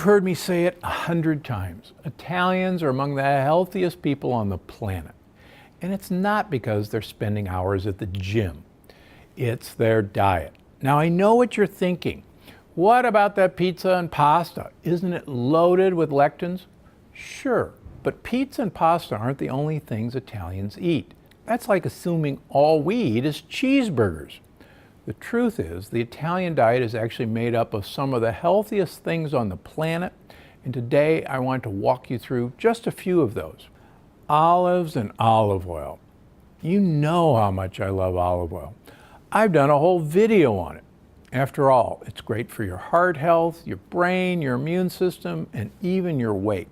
heard me say it 100 times. Italians are among the healthiest people on the planet. And it's not because they're spending hours at the gym. It's their diet. Now, I know what you're thinking. What about that pizza and pasta? Isn't it loaded with lectins? Sure, but pizza and pasta aren't the only things Italians eat. That's like assuming all we eat is cheeseburgers. The truth is, the Italian diet is actually made up of some of the healthiest things on the planet, and today I want to walk you through just a few of those. Olives and olive oil. You know how much I love olive oil. I've done a whole video on it. After all, it's great for your heart health, your brain, your immune system, and even your weight.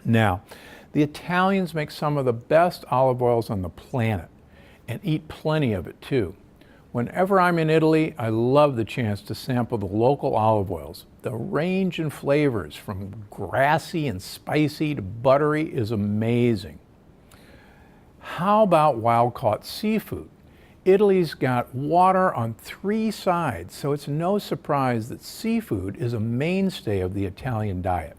Now, the Italians make some of the best olive oils on the planet and eat plenty of it too. Whenever I'm in Italy, I love the chance to sample the local olive oils. The range in flavors from grassy and spicy to buttery is amazing. How about wild-caught seafood? Italy's got water on 3 sides, so it's no surprise that seafood is a mainstay of the Italian diet.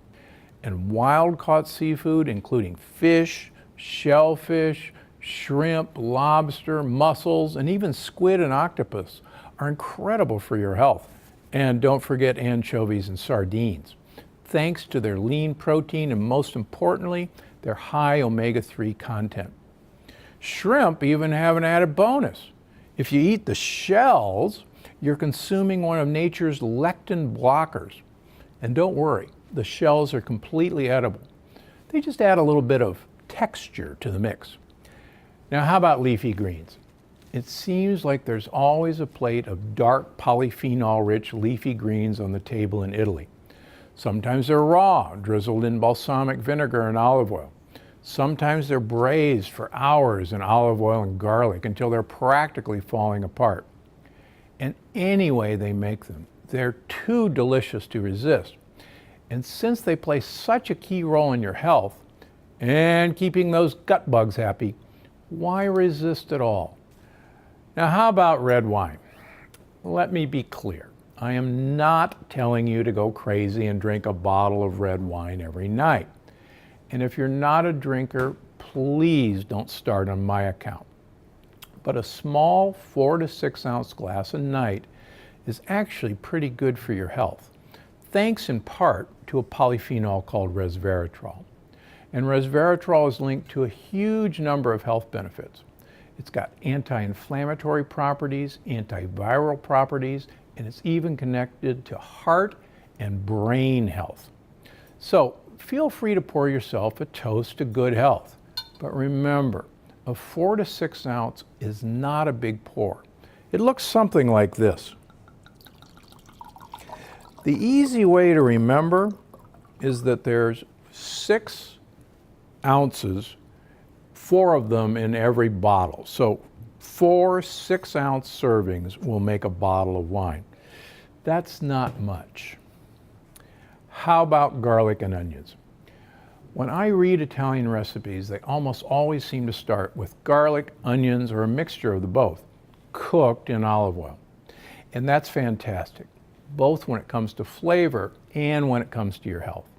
And wild-caught seafood, including fish, shellfish, shrimp, lobster, mussels, and even squid and octopus, are incredible for your health. And don't forget anchovies and sardines, thanks to their lean protein and, most importantly, their high omega-3 content. Shrimp even have an added bonus. If you eat the shells, you're consuming one of nature's lectin blockers. And don't worry, the shells are completely edible. They just add a little bit of texture to the mix. Now, how about leafy greens? It seems like there's always a plate of dark polyphenol-rich leafy greens on the table in Italy. Sometimes they're raw, drizzled in balsamic vinegar and olive oil. Sometimes they're braised for hours in olive oil and garlic until they're practically falling apart. And any way they make them, they're too delicious to resist. And since they play such a key role in your health and keeping those gut bugs happy, why resist at all? Now, how about red wine? Let me be clear. I am not telling you to go crazy and drink a bottle of red wine every night. And if you're not a drinker, please don't start on my account. But a small 4 to 6 ounce glass a night is actually pretty good for your health, thanks in part to a polyphenol called resveratrol. And resveratrol is linked to a huge number of health benefits. It's got anti-inflammatory properties, antiviral properties, and it's even connected to heart and brain health. So feel free to pour yourself a toast to good health. But remember, a 4 to 6 ounce is not a big pour. It looks something like this. The easy way to remember is that there's 6 ounces, 4 of them in every bottle. So 4 6-ounce servings will make a bottle of wine. That's not much. How about garlic and onions? When I read Italian recipes, they almost always seem to start with garlic, onions, or a mixture of the both, cooked in olive oil. And that's fantastic, both when it comes to flavor and when it comes to your health.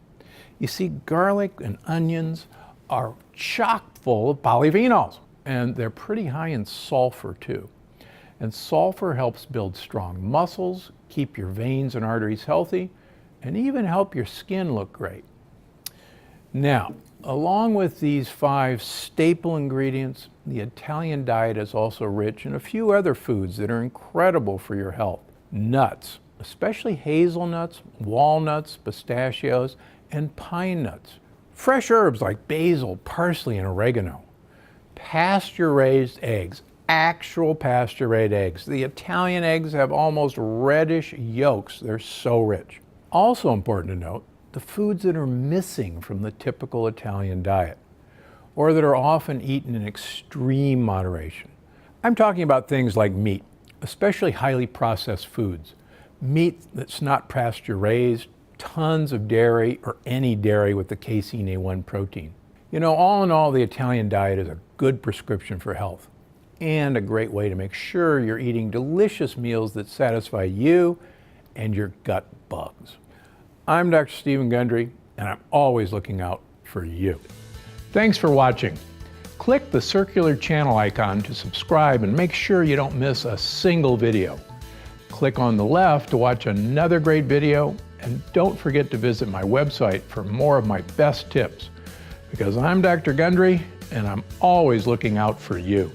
You see, garlic and onions are chock full of polyphenols, and they're pretty high in sulfur too. And sulfur helps build strong muscles, keep your veins and arteries healthy, and even help your skin look great. Now, along with these 5 staple ingredients, the Italian diet is also rich in a few other foods that are incredible for your health. Nuts, especially hazelnuts, walnuts, pistachios, and pine nuts. Fresh herbs like basil, parsley, and oregano. Pasture-raised eggs, actual pasture-raised eggs. The Italian eggs have almost reddish yolks. They're so rich. Also important to note, the foods that are missing from the typical Italian diet, or that are often eaten in extreme moderation. I'm talking about things like meat, especially highly processed foods. Meat that's not pasture-raised, tons of dairy, or any dairy with the casein A1 protein. You know, all in all, the Italian diet is a good prescription for health and a great way to make sure you're eating delicious meals that satisfy you and your gut bugs. I'm Dr. Stephen Gundry, and I'm always looking out for you. Thanks for watching. Click the circular channel icon to subscribe and make sure you don't miss a single video. Click on the left to watch another great video, and don't forget to visit my website for more of my best tips. Because I'm Dr. Gundry, and I'm always looking out for you.